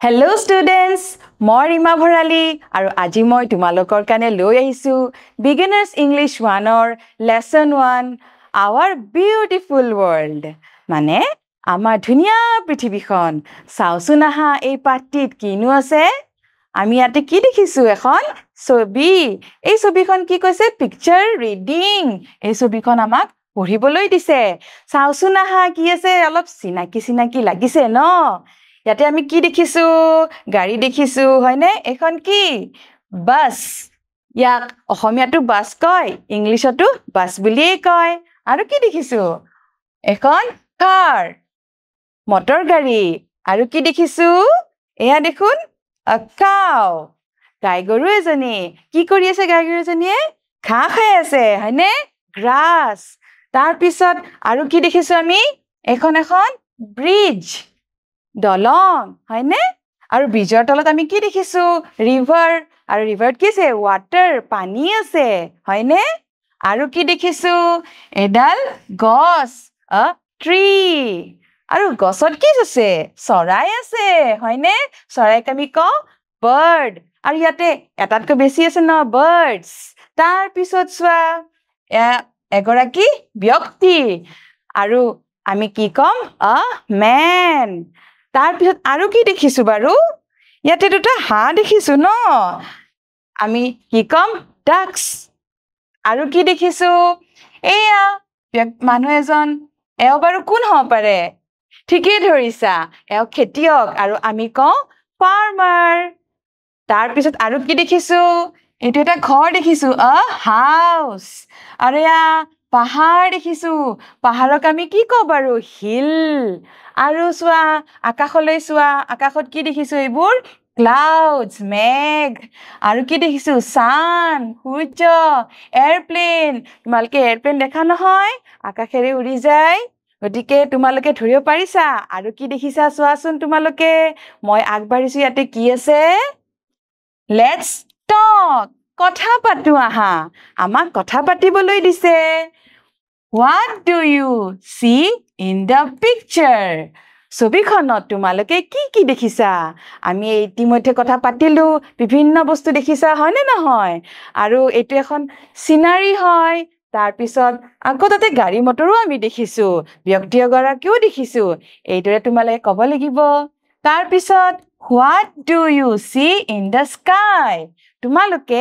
Hello students, মই ৰীমা ভৰালী আৰু আজি মই তোমালোকৰ কাৰণে লৈ আহিছো Beginners English 1ৰ Lesson 1 Our Beautiful World মানে আমাৰ ধুনীয়া পৃথিৱীখন চাওচোন আহা এই পাঠটিত কিনো আছে আমি ইয়াতে কি দেখিছো এখন ছবি এই ছবিখন কি কৈছে পিকচাৰ ৰিডিং এই ছবিখন আমাক পঢ়িবলৈ দিছে চাওচোন আহা কি আছে অলপ চিনাকি লাগিছে ন ইয়াতে আমি কি দেখিছো গাড়ী দেখিছো হয়নে এখন কি বাস ইয়াক অসমীয়াটো বাস কয় ইংলিছতো বাস বুলিয়ে কয় আৰু কি দেখিছো এখন কাৰ মটৰ গাড়ী আৰু কি দেখিছো এয়া দেখোন a cow গাই গৰু এজনী কি কৰি আছে গাই গৰু এজনীয়ে ঘাঁহ খাই আছে হয়নে গ্ৰাছ তাৰ পিছত আৰু কি দেখিছো আমি এখন ব্ৰিজ দলং হয়নে আৰু ব্ৰিজৰ তলত আমি কি দেখিছো ৰিভাৰ আৰু ৰিভাৰত কি আছে ৱাটাৰ পানী আছে হয়নে আৰু কি দেখিছো এডাল গছ a tree আৰু গছত কি আছে চৰাই আছে হয়নে চৰাইক আমি কওঁ bird আৰু ইয়াতে এটাতকৈ বেছি আছে ন birds তাৰ পিছত চোৱা এগৰাকী ব্যক্তি আৰু আমি কি কম a man তাৰ পিছত আৰু কি দেখিছো বাৰু ইয়াতে দুটা হাঁহ দেখিছো ন আমি কি কম ducks আৰু কি দেখিছো এয়া মানুহ এজন এও বাৰু কোন হ'ব পাৰে ঠিকেই ধৰিছা এও খেতিয়ক আৰু আমি কওঁ farmer তাৰ পিছত আৰু কি দেখিছো এইটো এটা ঘৰ দেখিছো a house আৰু এয়া পাহাৰ দেখিছো পাহাৰক আমি কি কওঁ বাৰু hill আৰু চোৱা আকাশলৈ চোৱা আকাশত কি দেখিছো এইবোৰ clouds মেঘ আৰু কি দেখিছো sun সূৰ্য এয়াৰপ্লেন তোমালোকে এয়াৰপ্লেন দেখা নহয় আকাশেৰে উৰি যায় গতিকে তোমালোকে ধৰিব পাৰিছা আৰু কি দেখিছা চোৱাচোন তোমালোকে মই আগবাঢ়িছো ইয়াতে কি আছে let's talk কথা পাতো আহা আমাক কথা পাতিবলৈ দিছে what do you see in the picture ছবিখনত তোমালোকে কি দেখিছা আমি ইতিমধ্যে কথা পাতিলো বিভিন্ন বস্তু দেখিছা হয় নে নহয় আৰু এইটো এখন সিনাৰী হয় তাৰ পিছত আকৌ তাতে গাড়ী মটৰো আমি দেখিছো ব্যক্তি এগৰাকীও দেখিছো এইদৰে তোমালোকে ক'ব লাগিব তাৰ পিছত what do you see in the sky তোমালোকে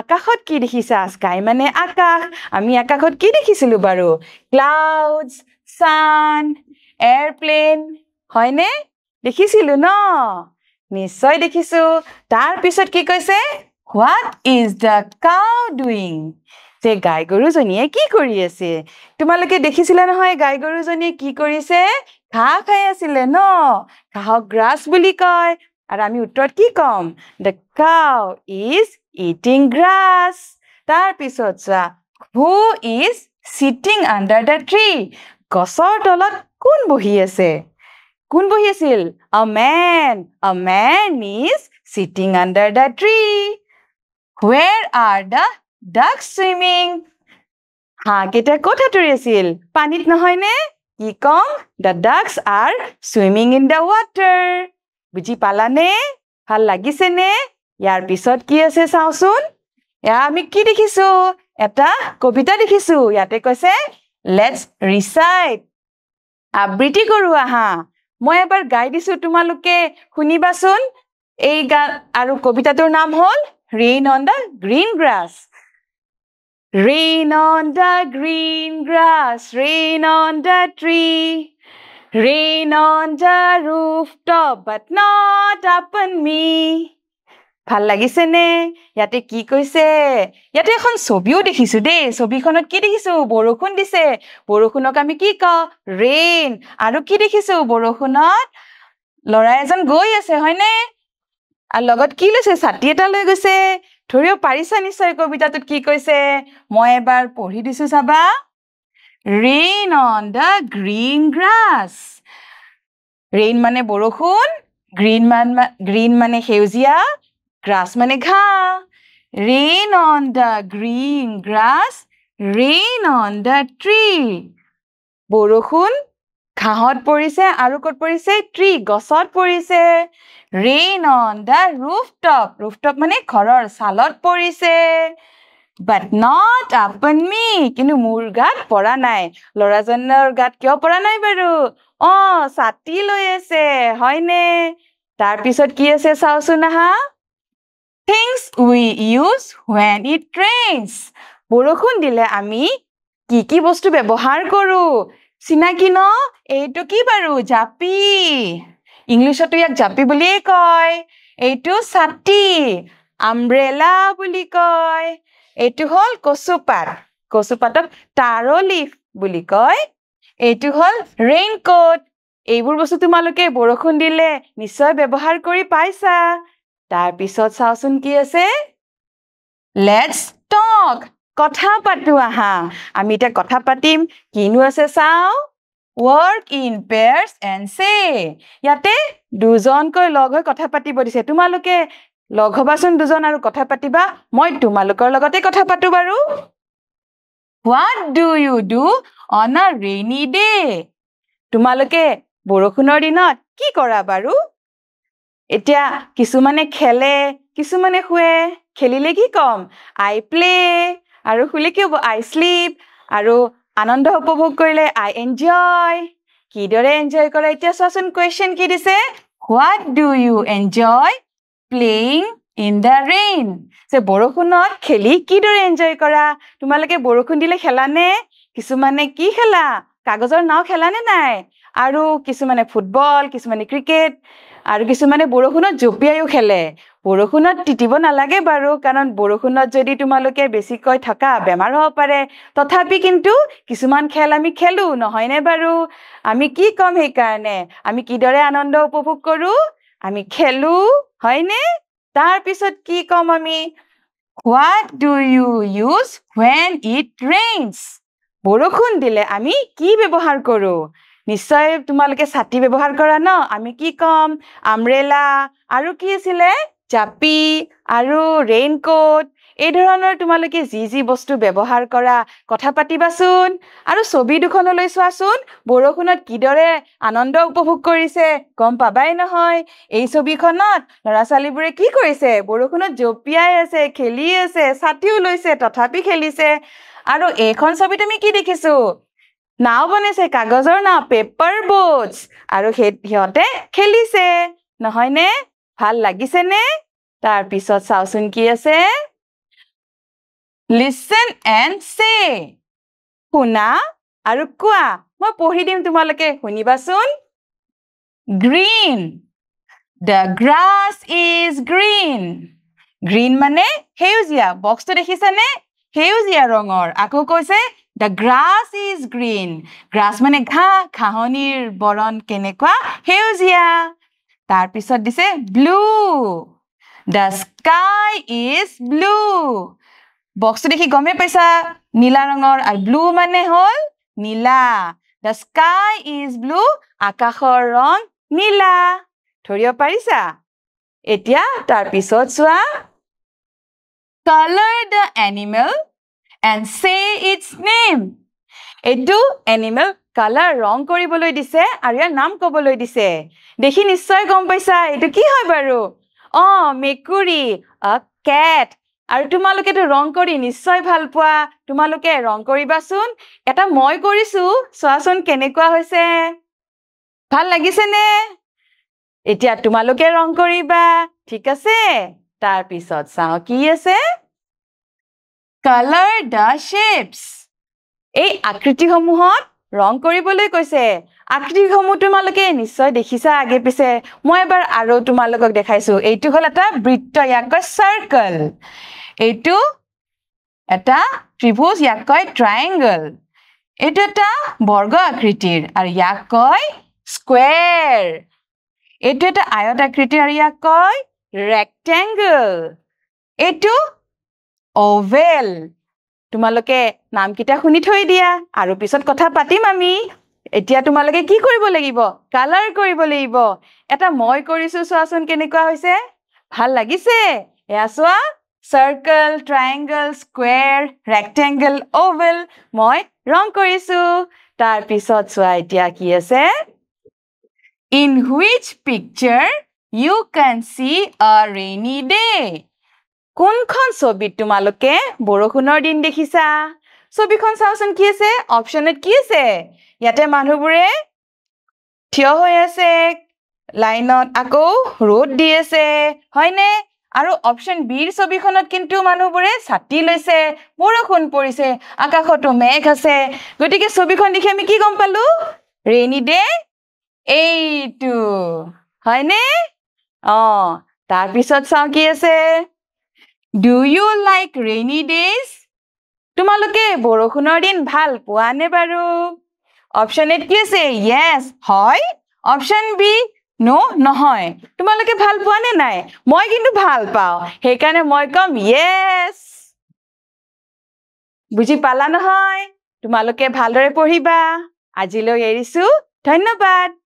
আকাশত কি দেখিছা sky মানে আকাশ আমি আকাশত কি দেখিছিলো বাৰু clouds sun airplane হয়নে দেখিছিলো ন নিশ্চয় দেখিছো তাৰ পিছত কি কৈছে what is the cow doing যে গাই গৰুজনীয়ে কি কৰি আছে তোমালোকে দেখিছিলা নহয় গাই গৰুজনীয়ে কি কৰিছে ঘাঁহ খাই আছিলে ন ঘাঁহক grass বুলি কয় আৰু আমি উত্তৰত কি কম the cow is eating grass তাৰ পিছত চোৱা who is sitting under the tree গছৰ তলত কোন বহি আছে কোন বহি আছিল a man is sitting under the tree where are the ducks swimming হাঁহ কেইটা ক'ত সাঁতুৰি আছিল পানীত নহয় নে কি কম the ducks are swimming in the water বুজি পালানে ভাল লাগিছে নে ইয়াৰ পিছত কি আছে চাওচোন আমি কি দেখিছো এটা কবিতা দেখিছো ইয়াতে কৈছে let's recite আবৃত্তি কৰো আহা মই এবাৰ গাই দিছো তোমালোকে শুনিবাচোন এই গান আৰু কবিতাটোৰ নাম হ'ল rain on the green grass rain on the green grass rain on the tree rain on the rooftop but not upon me ভাল লাগিছে নে ইয়াতে কি কৈছে ইয়াতে এখন ছবিও দেখিছো দেই ছবিখনত কি দেখিছো বৰষুণ দিছে বৰষুণক আমি কি কওঁ rain আৰু কি দেখিছো বৰষুণত ল'ৰা এজন গৈ আছে হয়নে আৰু লগত কি লৈছে ছাতি এটা লৈ গৈছে ধৰিব পাৰিছা নিশ্চয় কবিতাটোত কি কৈছে মই এবাৰ পঢ়ি দিছো চাবা rain on the green grass rain মানে বৰষুণ green মানে সেউজীয়া grass মানে ঘাঁহ rain on the green grass rain on the tree বৰষুণ ঘাঁহত পৰিছে আৰু ক'ত পৰিছে ট্ৰী গছত পৰিছে rain on the rooftop rooftop মানে ঘৰৰ ছালত পৰিছে but not upon me কিন্তু মোৰ গাত পৰা নাই লৰাজনৰ গাত কিয় পৰা নাই বাৰু ছাতি লৈ আছে হয়নে তাৰ পিছত কি আছে চাওচোন আহা things we use when it rains বৰষুণ দিলে আমি কি বস্তু ব্যৱহাৰ কৰো চিনাকি ন এইটো কি বাৰু জাপি ইংলিছতো ইয়াক জাপি বুলিয়ে কয় এইটো ছাতি আমব্ৰেলা বুলি কয় এইটো হল কচুপাতক টাৰো লিফ বুলি কয় এইটো হল ৰেইনকোট এইবোৰ বস্তু তোমালোকে বৰষুণ দিলে নিশ্চয় ব্যৱহাৰ কৰি পাইছা তাৰ পিছত চাওচোন কি আছে let's talk কথা পাতো আহা আমি এটা কথা পাতিম কিনো আছে চাও work in pairs and say ইয়াতে দুজনকৈ লগ হৈ কথা পাতিব দিছে তোমালোকে লগ হবাচোন দুজন আৰু কথা পাতিবা মই তোমালোকৰ লগতে কথা পাতো বাৰু what do you do on a rainy day তোমালোকে বৰষুণৰ দিনত কি কৰা বাৰু এতিয়া কিছুমানে খেলে কিছুমানে শুৱে খেলিলে কি কম I play আৰু শুলে কি হ'ব I sleep আৰু আনন্দ উপভোগ কৰিলে I enjoy কিদৰে এনজয় কৰা এতিয়া চোৱাচোন কোৱেশ্চন কি দিছে what do you enjoy playing in the rain যে বৰষুণত খেলি কিদৰে এনজয় কৰা তোমালোকে বৰষুণ দিলে খেলানে কিছুমানে কি খেলা কাগজৰ নাও খেলানে নাই আৰু কিছুমানে ফুটবল কিছুমানে ক্ৰিকেট আৰু কিছুমানে বৰষুণত জপিয়াইও খেলে বৰষুণত তিতিব নালাগে বাৰু কাৰণ বৰষুণত যদি তোমালোকে বেছিকৈ থকা বেমাৰ হ'ব পাৰে তথাপি কিন্তু কিছুমান খেল আমি খেলো নহয়নে বাৰু আমি কি কম সেই কাৰণে আমি কিদৰে আনন্দ উপভোগ কৰো আমি খেলো হয়নে তাৰ পিছত কি কম আমি what do you use when it rains বৰষুণ দিলে আমি কি ব্যৱহাৰ কৰো নিশ্চয় তোমালোকে ছাতি ব্যৱহাৰ কৰা ন আমি কি কম আমব্ৰেলা আৰু কি আছিলে জাপি আৰু ৰেইনকোট এই ধৰণৰ তোমালোকে যি বস্তু ব্যৱহাৰ কৰা কথা পাতিবাচোন আৰু ছবি দুখনলৈ চোৱাচোন বৰষুণত কিদৰে আনন্দ উপভোগ কৰিছে গম পাবাই নহয় এই ছবিখনত ল'ৰা-ছোৱালীবোৰে কি কৰিছে বৰষুণত জপিয়াই আছে খেলি আছে ছাতিও লৈছে তথাপি খেলিছে আৰু এইখন ছবিত আমি কি দেখিছো নাও বনাইছে কাগজৰ নাও পেপাৰ বোটছ আৰু সিহঁতে খেলিছে নহয়নে ভাল লাগিছে নে তাৰ পিছত চাওচোন কি আছে listen and say শুনা আৰু কোৱা মই পঢ়ি দিম তোমালোকে শুনিবাচোন green the grass is green green মানে সেউজীয়া বক্সটো দেখিছানে সেউজীয়া ৰঙৰ আকৌ কৈছে the grass is green grass মানে ঘাঁহনিৰ বৰণ কেনেকুৱা সেউজীয়া তাৰ পিছত দিছে blue the sky is blue বক্সটো দেখি গমে পাইছা নীলা ৰঙৰ আৰু blue মানে হল নীলা the sky is blue আকাশৰ ৰং নীলা ধৰিব পাৰিছা এতিয়া তাৰ পিছত চোৱা color the animal and say its name এইটো এনিমেল কালাৰ ৰং কৰিবলৈ দিছে আৰু ইয়াৰ নাম ক'বলৈ দিছে দেখি নিশ্চয় গম পাইছা এইটো কি হয় বাৰু মেকুৰী a cat আৰু তোমালোকেতো ৰং কৰি নিশ্চয় ভাল পোৱা তোমালোকে ৰং কৰিবাচোন এটা মই কৰিছো চোৱাচোন কেনেকুৱা হৈছে ভাল লাগিছে নে এতিয়া তোমালোকে ৰং কৰিবা ঠিক আছে তাৰ পিছত চাও কি আছে color the shapes এই আকৃতিসমূহত ৰং কৰিবলৈ কৈছে আকৃতিসমূহ তোমালোকে নিশ্চয় দেখিছা আগে পিছে মই এবাৰ আৰু তোমালোকক দেখাইছো এইটো হল এটা বৃত্ত ইয়াক কয় সাৰ্কেল এইটো এটা ত্ৰিভুজ ইয়াক কয় ট্ৰায়াঙ্গল এইটো এটা বৰ্গ আকৃতিৰ আৰু ইয়াক কয় স্কয়াৰ এইটো এটা আয়ত আকৃতিৰ আৰু ইয়াক কয় ৰেক্টেঙ্গল এইটো ওভেল তোমালোকে নামকিটা শুনি থৈ দিয়া আৰু পিছত কথা পাতিম আমি এতিয়া তোমালোকে কি কৰিব লাগিব কালাৰ কৰিব লাগিব এটা মই কৰিছো চোৱাচোন কেনেকুৱা হৈছে ভাল লাগিছে এয়া চোৱা সাৰ্কেল ট্ৰায়াঙ্গল স্কয়াৰ ৰেক্টেঙ্গল ওভেল মই ৰং কৰিছো তাৰ পিছত চোৱা এতিয়া কি আছে In which picture you can see a rainy day কোনখন ছবিত তোমালোকে বৰষুণৰ দিন দেখিছা ছবিখন চাওচোন কি আছে অপচনত কি আছে ইয়াতে মানুহবোৰে থিয় হৈ আছে লাইনত আকৌ ৰ'দ দি আছে হয়নে আৰু অপচন বিৰ ছবিখনত কিন্তু মানুহবোৰে ছাতি লৈছে বৰষুণ পৰিছে আকাশতো মেঘ আছে গতিকে ছবিখন দেখি আমি কি গম পালো ৰেইনি ডে এইটো হয়নে তাৰ পিছত চাও কি আছে Do you like rainy days? তোমালোকে বৰষুণৰ দিন ভাল পোৱা নে বাৰু অপচন এ কি আছে yes হয় অপচন বি নো নহয় তোমালোকে ভাল পোৱা নে নাই মই কিন্তু ভাল পাওঁ সেইকাৰণে মই কম yes বুজি পালা নহয় তোমালোকে ভালদৰে পঢ়িবা আজিলৈ এৰিছো ধন্যবাদ